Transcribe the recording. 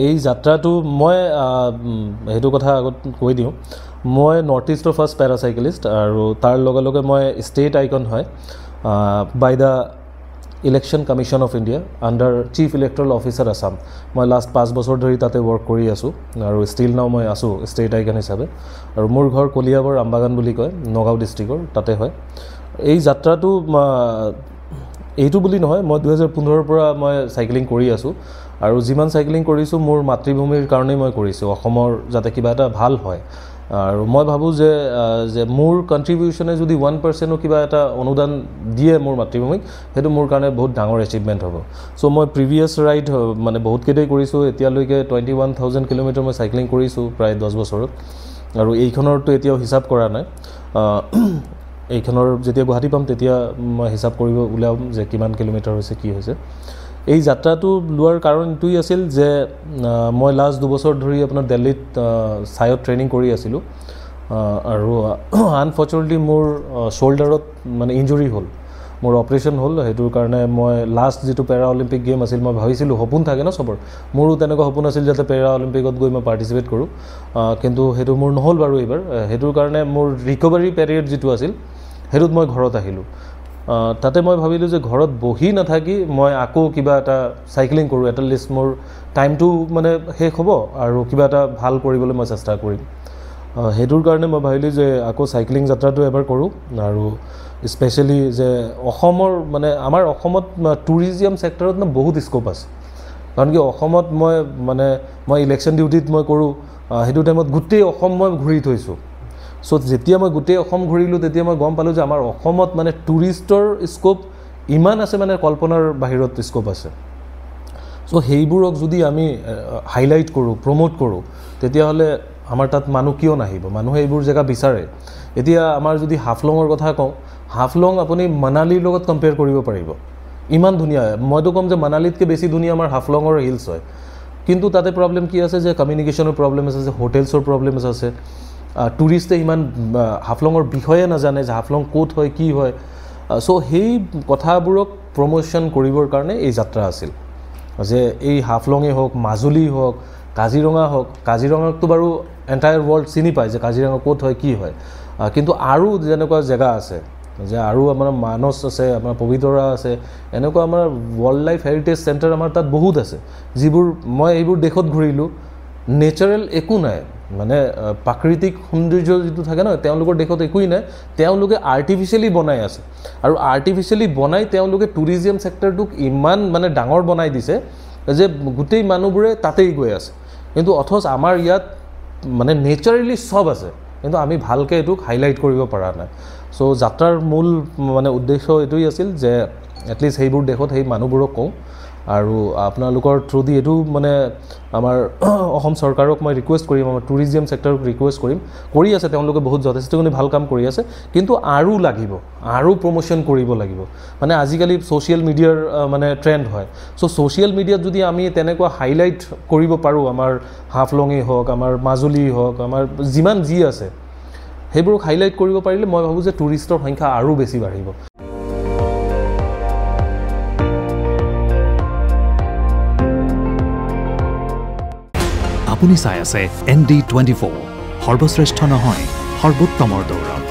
এই যাত্ৰাটো মই সেইটো কথা আগত কৈ দিওঁ মই নৰ্থ ইষ্টৰ ফাৰ্ষ্ট পেৰাচাইকেলিষ্ট আৰু তাৰ লগে লগে মই ষ্টেট আইকন হয় by the election commission of India under chief electoral officer Assam মই লাষ্ট 5 বছৰ ধৰি তাতে ৱৰ্ক কৰি আছোঁ আৰু ষ্টিল নাও মই আছোঁ ষ্টেট আইকন হিচাপে আৰু মোৰ ঘৰ কলিয়াবৰ আমবাগান বুলি কয় নগাঁও ডিষ্ট্ৰিক্টৰ তাতে হয় এই যাত্ৰাটো এইটো বুলি নহয় মই 2015 পৰা মই চাইকেলিং কৰি আছোঁ আৰু যিমান চাইকেলিং কৰিছোঁ মোৰ মাতৃভূমিৰ কাৰণেই মই কৰিছোঁ অসমৰ যাতে কিবা এটা ভাল হয় আৰু মই ভাবোঁ যে মোৰ কণ্ট্ৰিবিউশ্যনে যদি 1%ও কিবা এটা অনুদান দিয়ে মোৰ মাতৃভূমিক সেইটো মোৰ কাৰণে বহুত ডাঙৰ এচিভমেণ্ট হ'ব চ' মই প্ৰিভিয়াছ ৰাইড মানে বহুতকেইটাই কৰিছোঁ এতিয়ালৈকে 21,000 কিলোমিটাৰ মই চাইকেলিং কৰিছোঁ প্ৰায় 10 বছৰত আৰু এইখনৰতো এতিয়াও হিচাপ কৰা নাই এইখনৰ যেতিয়া গুৱাহাটী পাম তেতিয়া মই হিচাপ কৰিব ওলাম যে কিমান কিলোমিটাৰ হৈছে কি হৈছে এই যাত্ৰাটো লোৱাৰ কাৰণ এইটোই আছিল যে মই লাষ্ট 2 বছৰ ধৰি আপোনাৰ দিল্লীত সায়ত ট্ৰেইনিং কৰি আছিলোঁ আৰু আনফৰ্চুনেটলি মোৰ শোল্ডাৰত মানে ইঞ্জুৰি হ'ল মোৰ অপাৰেশ্যন হ'ল সেইটোৰ কাৰণে মই লাষ্ট যেটো পেৰা অলিম্পিক গেম আছিল মই ভাবিছিলোঁ সপোন থাকে ন সবৰ মোৰো তেনেকুৱা সপোন আছিল যাতে পেৰা অলিম্পিকত গৈ মই পাৰ্টিচিপেট কৰোঁ কিন্তু সেইটো মোৰ নহ'ল বাৰু এইবাৰ সেইটোৰ কাৰণে মোৰ ৰিকভাৰী পিৰিয়ড যেটো আছিল হেৰুত মই ঘৰত আহিলোঁ তাতে মই ভাবিলোঁ যে ঘৰত বহি নাথাকি মই আকৌ কিবা এটা সাইক্লিং কৰোঁ এট লিষ্ট মোৰ টাইমটো মানে শেষ হ'ব আৰু কিবা এটা ভাল কৰিবলৈ মই চেষ্টা কৰিম হেতুৰ কাৰণে মই ভাবিলোঁ যে আকৌ সাইক্লিং যাত্ৰাটো এবাৰ কৰোঁ আৰু স্পেশালি যে অসমৰ মানে আমাৰ অসমত টুৰিজম সেক্টৰত না বহুত স্কোপ আছে কাৰণ কি অসমত মই ইলেকশ্যন ডিউটিত মই কৰোঁ হেতু টাইমত গোটেই অসম মই ঘূৰি থৈছোঁ সো যেতিয়া মই গোটেই অসম ঘূৰিলোঁ তেতিয়া মই গম পালোঁ যে আমাৰ অসমত মানে টুৰিষ্টৰ স্কোপ ইমান আছে মানে কল্পনাৰ বাহিৰত স্কোপ আছে সো সেইবোৰক যদি আমি হাইলাইট কৰোঁ প্ৰমোট কৰোঁ তেতিয়াহ'লে আমাৰ তাত মানুহ কিয় নাহিব মানুহে এইবোৰ জেগা বিচাৰে এতিয়া আমাৰ যদি হাফলঙৰ কথা কওঁ হাফলং আপুনি মানালীৰ লগত কম্পেয়াৰ কৰিব পাৰিব ইমান ধুনীয়া মইতো কম যে মানালীতকৈ বেছি ধুনীয়া আমাৰ হাফলঙৰ হিলছ হয় কিন্তু তাতে প্ৰব্লেম কি আছে যে কমিউনিকেশ্যনৰ প্ৰব্লেম আছে যে হোটেলছৰ প্ৰব্লেম আছে টুৰিষ্টে ইমান হাফলঙৰ বিষয়ে নাজানে যে হাফলং ক'ত হয় কি হয় সো সেই কথাবোৰক প্ৰমোশ্যন কৰিবৰ কাৰণে এই যাত্ৰা আছিল যে এই হাফলঙে হওক মাজুলী হওক কাজিৰঙাকতো বাৰু এণ্টায়াৰ ৱৰ্ল্ড চিনি পায় যে কাজিৰঙা ক'ত হয় কি হয় কিন্তু আৰু যেনেকুৱা জেগা আছে যে আৰু আমাৰ মানস আছে আমাৰ পবিতৰা আছে এনেকুৱা আমাৰ ৱৰ্ল্ড লাইফ হেৰিটেজ চেণ্টাৰ আমাৰ তাত বহুত আছে যিবোৰ মই এইবোৰ দেশত ঘূৰিলোঁ নেচাৰেল একো নাই মানে প্ৰাকৃতিক সৌন্দৰ্য যেটো থাকে ন তেওঁলোকৰ দেশত একোই নাই তেওঁলোকে আৰ্টিফিশিয়ালি বনাই আছে আৰু আৰ্টিফিশিয়ালি বনাই তেওঁলোকে টুৰিজম সেক্টৰটোক ইমান মানে ডাঙৰ বনাই দিছে যে গোটেই মানুহবোৰে তাতেই গৈ আছে কিন্তু অথচ আমাৰ ইয়াত মানে নেচাৰেলি সব আছে কিন্তু আমি ভালকৈ এটোক হাইলাইট কৰিব পৰা নাই সো যাত্ৰাৰ মূল মানে উদ্দেশ্য এটোই আছিল যে এটলিষ্ট সেইবোৰ দেশত সেই মানুহবোৰক কওঁ আৰু আপোনালোকৰ থ্ৰু দি এটো মানে আমাৰ অসম চৰকাৰক মই ৰিকুৱেষ্ট কৰিম আমাৰ টুৰিজম সেক্টৰক ৰিকুৱেষ্ট কৰিম কৰি আছে তেওঁলোকে বহুত যথেষ্টখিনি ভাল কাম কৰি আছে কিন্তু আৰু লাগিব আৰু প্ৰমোশ্যন কৰিব লাগিব মানে আজিকালি সোশ্যাল মিডিয়াৰ মানে ট্ৰেন্ড হয় সো সোশ্যাল মিডিয়াত যদি আমি তেনেকুৱা হাইলাইট কৰিব পাৰোঁ আমাৰ হাফলঙেই হওক আমাৰ মাজুলী হওক আমাৰ যিমান যি আছে সেইবোৰক হাইলাইট কৰিব পাৰিলে মই ভাবোঁ যে টুৰিষ্টৰ সংখ্যা আৰু বেছি বাঢ়িব আপুনি চাই আছে ND24 সৰ্বশ্ৰেষ্ঠ নহয় সৰ্বোত্তমৰ দৌৰত